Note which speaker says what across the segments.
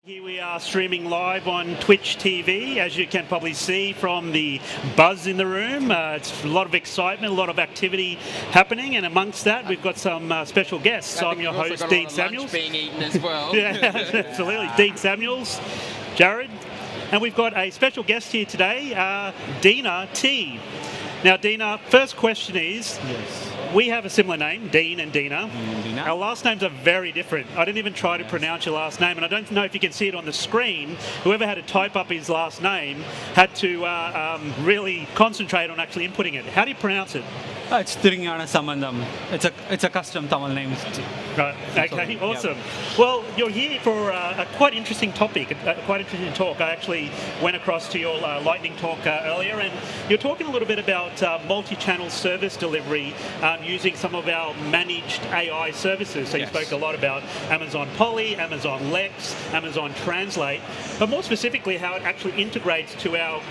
Speaker 1: Here we are streaming live on Twitch TV, as you can probably see from the buzz in the room. It's a lot of excitement, a lot of activity happening, and amongst that we've got some special guests. I'm your host, Dean Samuels.
Speaker 2: Being eaten as well.
Speaker 1: Yeah, absolutely. Dean Samuels, Jared, and we've got a special guest here today, Dina T. Now, Dina, first question is, we have a similar name, Dean and Dina. Our last names are very different. I didn't even try to pronounce your last name, and I don't know if you can see it on the screen. Whoever had to type up his last name had to really concentrate on actually inputting it. How do you pronounce it?
Speaker 3: It's Thiringana Samandam. It's a custom Tamil name.
Speaker 1: Right. Okay. Awesome. Yep. Well, you're here for a quite interesting topic, quite interesting talk. I actually went across to your lightning talk earlier, and you're talking a little bit about multi-channel service delivery using some of our managed AI services. So you spoke a lot about Amazon Poly, Amazon Lex, Amazon Translate, but more specifically how it actually integrates to our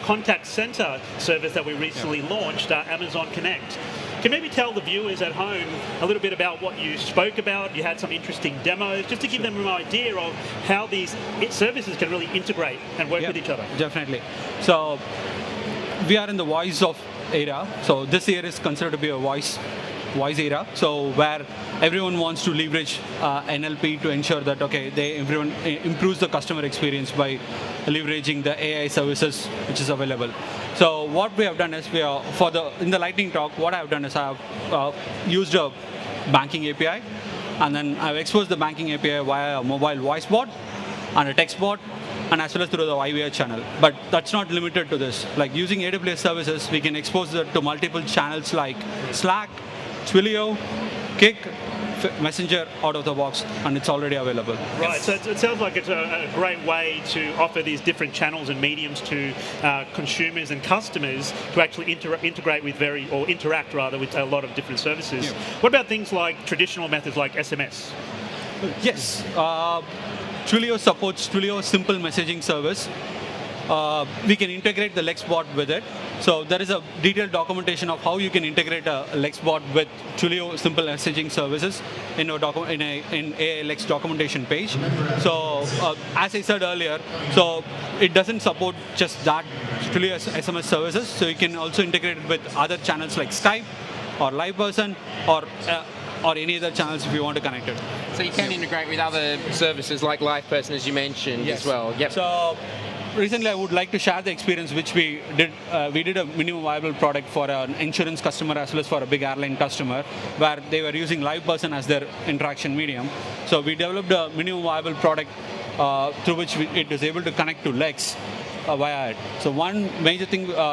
Speaker 1: contact center service that we recently launched, Amazon Connect. Can you maybe tell the viewers at home a little bit about what you spoke about? You had some interesting demos, just to give them an idea of how these services can really integrate and work with each other.
Speaker 3: Definitely. So we are in the voice of era. So this year is considered to be a voice era. So where everyone wants to leverage NLP to ensure that everyone improves the customer experience by leveraging the AI services which is available. So what we have done is in the lightning talk, what I have done is I have used a banking API, and then I've exposed the banking API via a mobile voice bot and a text bot, and as well as through the IVR channel. But that's not limited to this. Like using AWS services, we can expose it to multiple channels like Slack, Twilio, Kik, Messenger out of the box, and it's already available.
Speaker 1: Right, so it sounds like it's a great way to offer these different channels and mediums to consumers and customers to actually integrate with interact with a lot of different services. Yeah. What about things like traditional methods like SMS?
Speaker 3: Yes, Twilio supports Twilio simple messaging service. We can integrate the Lex bot with it. So there is a detailed documentation of how you can integrate a Lex bot with Twilio simple messaging services in a Lex documentation page. So as I said earlier, so it doesn't support just that Twilio SMS services. So you can also integrate it with other channels like Skype or LivePerson or any other channels if you want to connect it.
Speaker 2: So you can integrate with other services like LivePerson, as you mentioned, as well. Yep.
Speaker 3: So recently, I would like to share the experience which we did. We did a minimum viable product for an insurance customer as well as for a big airline customer, where they were using LivePerson as their interaction medium. So we developed a minimum viable product through which it is able to connect to Lex via it. So one major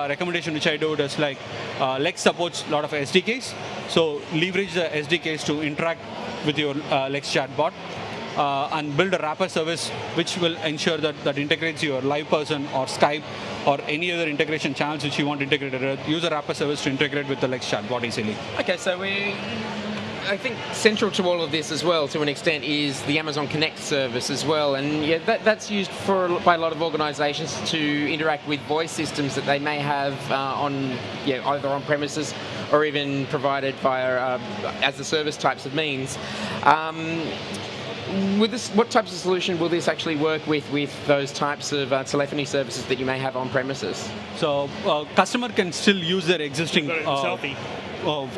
Speaker 3: recommendation which I do is like Lex supports a lot of SDKs. So leverage the SDKs to interact with your Lex chatbot. And build a wrapper service which will ensure that integrates your LivePerson or Skype or any other integration channels which you want integrated with. Use a wrapper service to integrate with the Lex chatbot easily.
Speaker 2: Okay, so I think central to all of this as well, to an extent, is the Amazon Connect service as well, and that's used by a lot of organisations to interact with voice systems that they may have either on premises or even provided via as a service types of means. What types of solution will this actually work with those types of telephony services that you may have on premises?
Speaker 3: So customer can still use their existing
Speaker 1: selfie.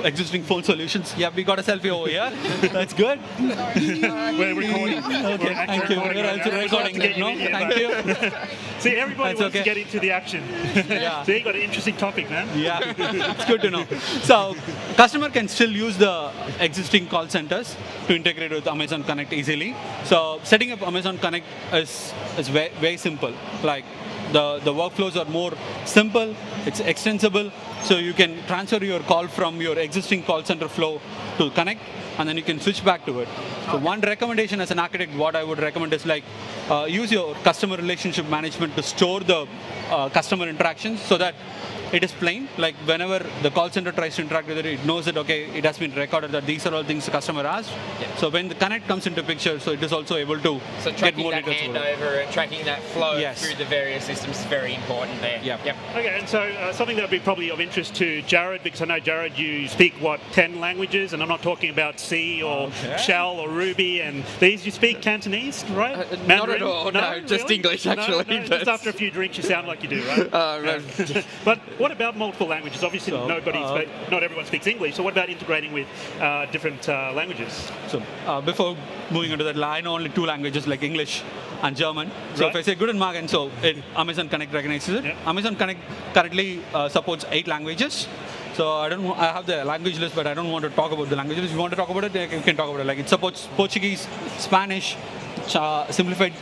Speaker 3: Existing phone solutions. Yeah, we got a selfie over here. That's good.
Speaker 1: We're recording.
Speaker 3: Okay, thank you. We're also recording. No, thank you.
Speaker 1: See, everybody wants to get into the action.
Speaker 3: Yeah.
Speaker 1: So you got an interesting topic, man.
Speaker 3: Yeah, it's good to know. So customer can still use the existing call centers to integrate with Amazon Connect easily. So setting up Amazon Connect is very, very simple. Like the workflows are more simple, it's extensible, so you can transfer your call from your existing call center flow to Connect, and then you can switch back to it. So one recommendation as an architect, what I would recommend is like use your customer relationship management to store the customer interactions so that it is plain. Like whenever the call center tries to interact with it, it knows that, okay, it has been recorded that these are all things the customer asked.
Speaker 2: Yeah.
Speaker 3: So when the connect comes into picture, so it is also able to
Speaker 2: So
Speaker 3: get
Speaker 2: tracking
Speaker 3: more
Speaker 2: that
Speaker 3: details about it.
Speaker 2: handover and tracking that flow
Speaker 3: Yes.
Speaker 2: through the various systems is very important there.
Speaker 3: Yeah.
Speaker 2: Yep.
Speaker 1: Okay, and so something that would be probably of interest to Jared, because I know, Jared, you speak, 10 languages, and I'm not talking about C or Shell or Ruby and these. You speak Cantonese, right?
Speaker 2: Not at all, no, just
Speaker 1: really?
Speaker 2: English, actually.
Speaker 1: No, just after a few drinks, you sound like you do, right? But what about multiple languages? Obviously,
Speaker 3: So,
Speaker 1: not everyone speaks English, so what about integrating with different languages?
Speaker 3: So before moving on to that, I know only 2 languages like English and German. So
Speaker 1: Right.
Speaker 3: if I say Guten Morgen, so Amazon Connect recognizes it.
Speaker 1: Yeah.
Speaker 3: Amazon Connect currently supports 8 languages. So I have the language list, but I don't want to talk about the languages. If you want to talk about it, you can talk about it. Like it supports Portuguese, Spanish, simplified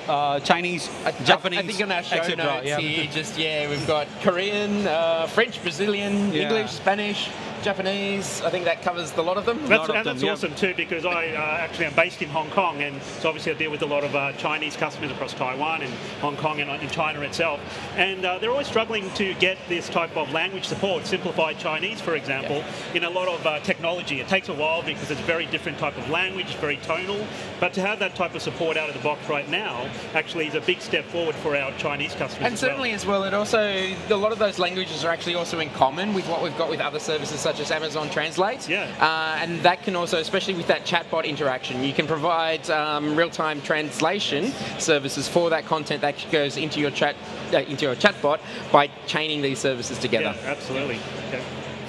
Speaker 3: Chinese, Japanese,
Speaker 2: I think on our show
Speaker 3: etc.
Speaker 2: notes here, we've got Korean, French, Brazilian,
Speaker 3: Yeah.
Speaker 2: English, Spanish, Japanese. I think that covers a lot of them.
Speaker 1: That's
Speaker 3: of them, yeah.
Speaker 1: awesome too, because I actually am based in Hong Kong, and so obviously I deal with a lot of Chinese customers across Taiwan and Hong Kong and in China itself, and they're always struggling to get this type of language support, simplified Chinese, for example, in a lot of technology. It takes a while because it's a very different type of language, very tonal, but to have that type of support out of the box right now actually is a big step forward for our Chinese customers.
Speaker 2: And certainly as well, it also, a lot of those languages are actually also in common with what we've got with other services such as Amazon Translate.
Speaker 1: Yeah.
Speaker 2: And that can also, especially with that chatbot interaction, you can provide real-time translation services for that content that goes into your chatbot by chaining these services together.
Speaker 1: Yeah, absolutely. Okay.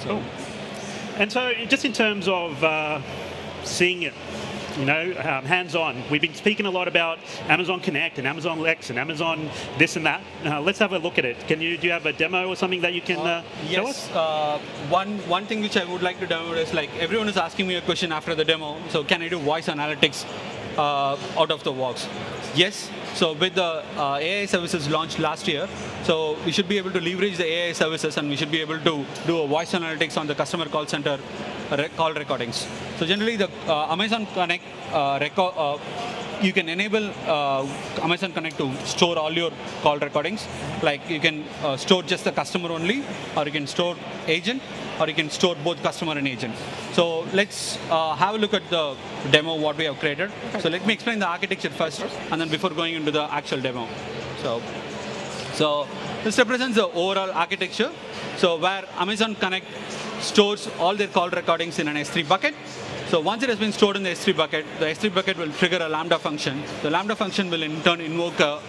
Speaker 1: Cool. And so, just in terms of seeing it, hands-on. We've been speaking a lot about Amazon Connect and Amazon Lex and Amazon this and that. Let's have a look at it. Do you have a demo or something that you can show us?
Speaker 3: Yes. One thing which I would like to demo is, like, everyone is asking me a question after the demo. So can I do voice analytics out of the box? Yes. So with the AI services launched last year, so we should be able to leverage the AI services, and we should be able to do a voice analytics on the customer call center call recordings. So generally, the Amazon Connect you can enable Amazon Connect to store all your call recordings. Like you can store just the customer only, or you can store agent, or you can store both customer and agent. So let's have a look at the demo what we have created. So let me explain the architecture first, and then before going into the actual demo. So this represents the overall architecture. So where Amazon Connect stores all their call recordings in an S3 bucket. So once it has been stored in the S3 bucket, the S3 bucket will trigger a Lambda function. The Lambda function will in turn invoke a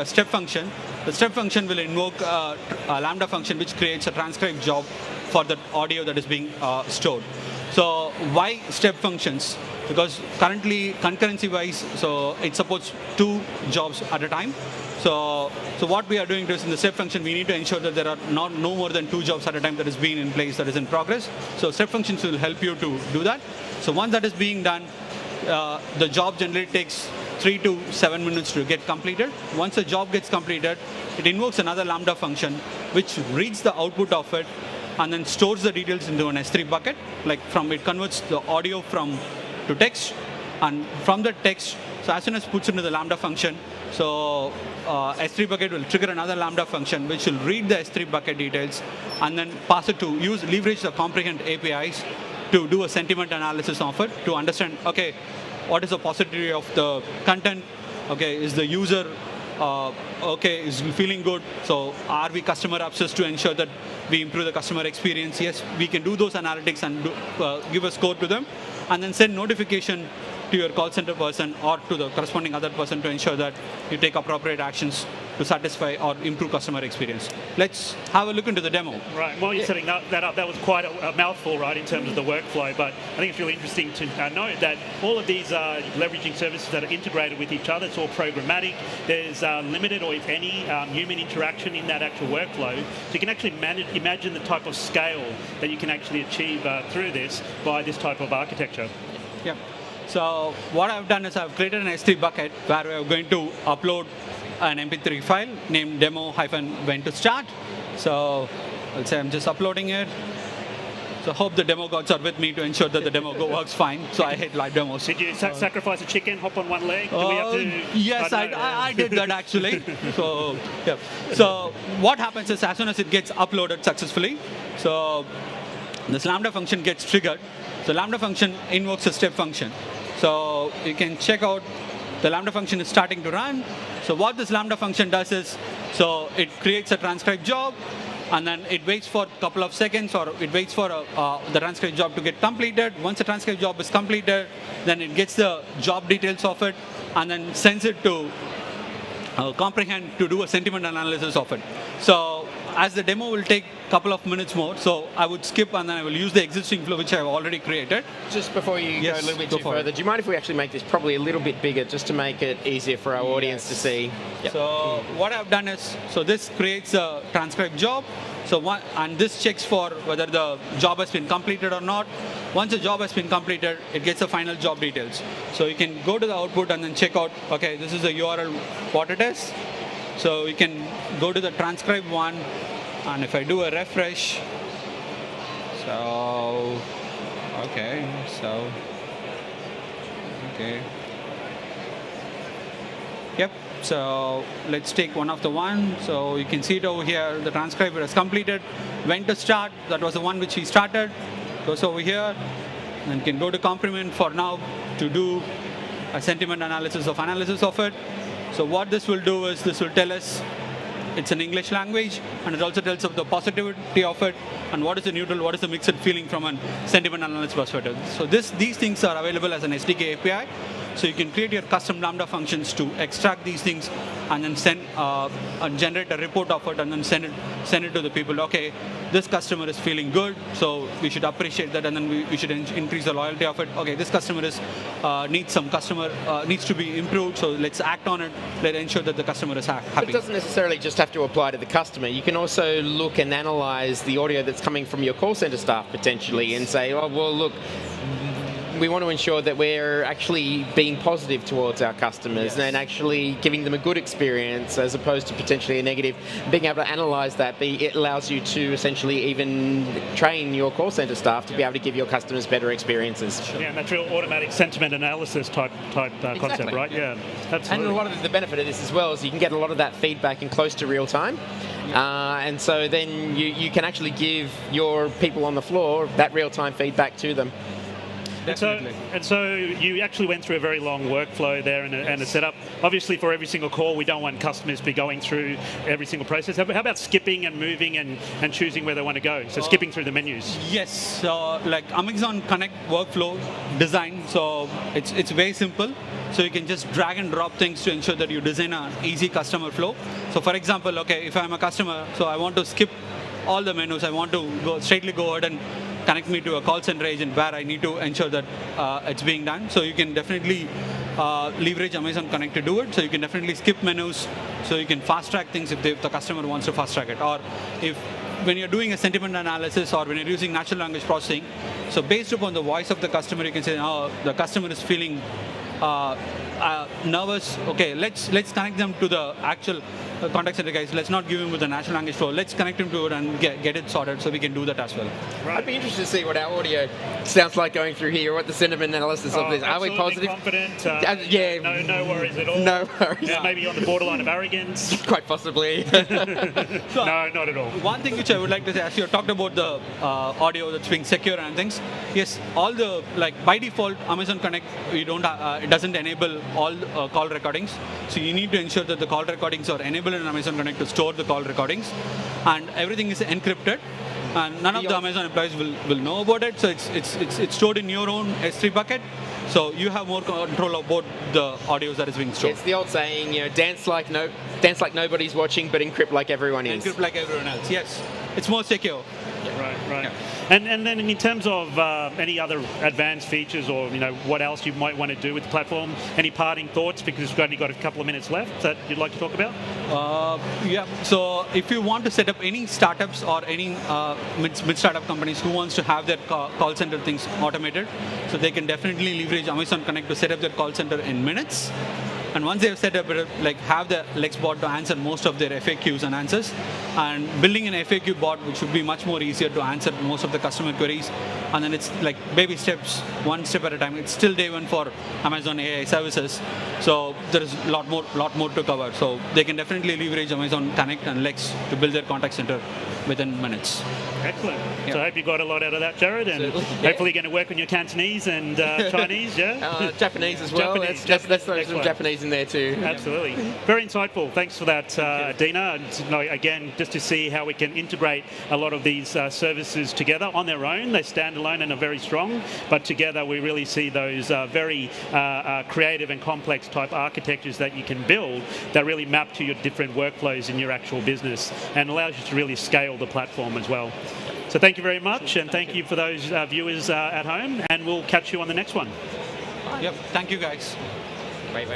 Speaker 3: step function. The step function will invoke a Lambda function which creates a transcribe job for the audio that is being stored. So why step functions? Because currently, concurrency-wise, so it supports 2 jobs at a time. So what we are doing is in the step function, we need to ensure that there are no more than 2 jobs at a time that is being in place, that is in progress. So step functions will help you to do that. So once that is being done, the job generally takes 3 to 7 minutes to get completed. Once the job gets completed, it invokes another Lambda function, which reads the output of it and then stores the details into an S3 bucket. Like it converts the audio to text, and from the text, so as soon as it puts into the Lambda function, so S3 bucket will trigger another Lambda function which will read the S3 bucket details and then pass it to leverage the Comprehend APIs to do a sentiment analysis of it to understand, okay, what is the positivity of the content? Okay, is the user is feeling good? So are we customer obsessed to ensure that we improve the customer experience? Yes, we can do those analytics and give a score to them, and then send notification to your call center person or to the corresponding other person to ensure that you take appropriate actions to satisfy or improve customer experience. Let's have a look into the demo.
Speaker 1: Right, while you're setting that up, that was quite a mouthful, right, in terms of the workflow, but I think it's really interesting to note that all of these leveraging services that are integrated with each other, it's all programmatic, there's limited or if any human interaction in that actual workflow, so you can actually imagine the type of scale that you can actually achieve through this by this type of architecture.
Speaker 3: Yeah. So what I've done is I've created an S3 bucket where we're going to upload an MP3 file named demo-when to start. So let's say I'm just uploading it. So hope the demo gods are with me to ensure that the demo works fine. So I hate live demos.
Speaker 1: Did you sacrifice a chicken, hop on one leg? Do we have to,
Speaker 3: yes, I did that actually. So yeah. So what happens is as soon as it gets uploaded successfully, so this Lambda function gets triggered. So Lambda function invokes a step function. So you can check out the Lambda function is starting to run. So what this Lambda function does is, so it creates a transcribe job, and then it waits for a couple of seconds, or it waits for the transcribe job to get completed. Once the transcribe job is completed, then it gets the job details of it, and then sends it to comprehend to do a sentiment analysis of it. So as the demo will take a couple of minutes more, so I would skip and then I will use the existing flow which I have already created.
Speaker 2: Just before you go a little bit further, do you mind if we actually make this probably a little bit bigger just to make it easier for our audience to see?
Speaker 3: Yep. So what I've done is, so this creates a transcribe job. So and this checks for whether the job has been completed or not. Once the job has been completed, it gets the final job details. So you can go to the output and then check out, okay, this is the URL, what it is. So you can go to the transcribe one, and if I do a refresh, so, okay, yep, so let's take one of the one. So you can see it over here, the transcriber has completed, went to start, that was the one which he started, goes over here, and can go to complement for now to do a sentiment analysis of it. So what this will do is, this will tell us it's an English language, and it also tells us the positivity of it, and what is the neutral, what is the mixed feeling from a sentiment analysis perspective. So these things are available as an SDK API. So you can create your custom Lambda functions to extract these things and then send and generate a report of it and then send it to the people. Okay, this customer is feeling good, so we should appreciate that, and then we should increase the loyalty of it. Okay, this customer needs to be improved, so let's act on it. Let's ensure that the customer is happy.
Speaker 2: But it doesn't necessarily just have to apply to the customer. You can also look and analyze the audio that's coming from your call center staff potentially and say, oh, well, look, we want to ensure that we're actually being positive towards our customers and actually giving them a good experience as opposed to potentially a negative. Being able to analyze that, it allows you to essentially even train your call center staff to be able to give your customers better experiences.
Speaker 1: Yeah, and that's real automatic sentiment analysis type concept, right? Yeah, absolutely.
Speaker 2: And a lot of the benefit of this as well is you can get a lot of that feedback in close to real time. And so then you can actually give your people on the floor that real-time feedback to them.
Speaker 1: And so you actually went through a very long workflow there and a setup. Obviously, for every single call, we don't want customers to be going through every single process. How about skipping and moving and choosing where they want to go? So skipping through the menus.
Speaker 3: Yes. So like Amazon Connect workflow design, so it's very simple. So you can just drag and drop things to ensure that you design an easy customer flow. So for example, okay, if I'm a customer, so I want to skip all the menus. I want to go ahead and connect me to a call center agent where I need to ensure that it's being done. So you can definitely leverage Amazon Connect to do it. So you can definitely skip menus. So you can fast track things if the customer wants to fast track it. Or if when you're doing a sentiment analysis or when you're using natural language processing, so based upon the voice of the customer, you can say, oh, the customer is feeling nervous. Okay, let's connect them to the actual contact center guys. Let's not give him with the natural language flow. Let's connect him to it and get it sorted so we can do that as well.
Speaker 2: Right. I'd be interested to see what our audio sounds like going through here, what the sentiment analysis of this. Are we positive?
Speaker 1: Confident.
Speaker 2: Yeah.
Speaker 1: No worries at all.
Speaker 2: No worries.
Speaker 1: Yeah, maybe on the borderline of arrogance.
Speaker 2: Quite possibly.
Speaker 1: No, not at all.
Speaker 3: One thing which I would like to say, as you talked about the audio that's being secure and things, yes, all the, like by default, Amazon Connect, it doesn't enable all call recordings. So you need to ensure that the call recordings are enabled in Amazon Connect to store the call recordings, and everything is encrypted, and none of the Amazon employees will know about it. So it's stored in your own S3 bucket. So you have more control about the audios that is being stored.
Speaker 2: It's the old saying, dance like nobody's watching, but encrypt like everyone is.
Speaker 3: Encrypt like everyone else. Yes, it's more secure.
Speaker 1: Right.
Speaker 3: Yeah.
Speaker 1: And then in terms of any other advanced features or what else you might want to do with the platform, any parting thoughts, because we've only got a couple of minutes left that you'd like to talk about?
Speaker 3: Yeah, so if you want to set up any startups or any mid-startup companies who wants to have their call center things automated, so they can definitely leverage Amazon Connect to set up their call center in minutes. And once they've set up, like have the Lex bot to answer most of their FAQs and answers, and building an FAQ bot which would be much more easier to answer most of the customer queries. And then it's like baby steps, one step at a time. It's still day one for Amazon AI services, so there is a lot more to cover. So they can definitely leverage Amazon Connect and Lex to build their contact center within minutes.
Speaker 1: Excellent. So I hope you got a lot out of that, Jared, and hopefully you're going to work on your Cantonese and Chinese, yeah?
Speaker 2: Japanese as well. Let's throw some Japanese in there too.
Speaker 1: Absolutely. Very insightful. Thanks for that, Dina. And again, just to see how we can integrate a lot of these services together on their own. They stand alone and are very strong, but together we really see those very creative and complex type architectures that you can build that really map to your different workflows in your actual business and allows you to really scale the platform as well. So thank you very much, and thank you for those viewers at home, and we'll catch you on the next one.
Speaker 3: Yep, thank you guys.
Speaker 2: Wait.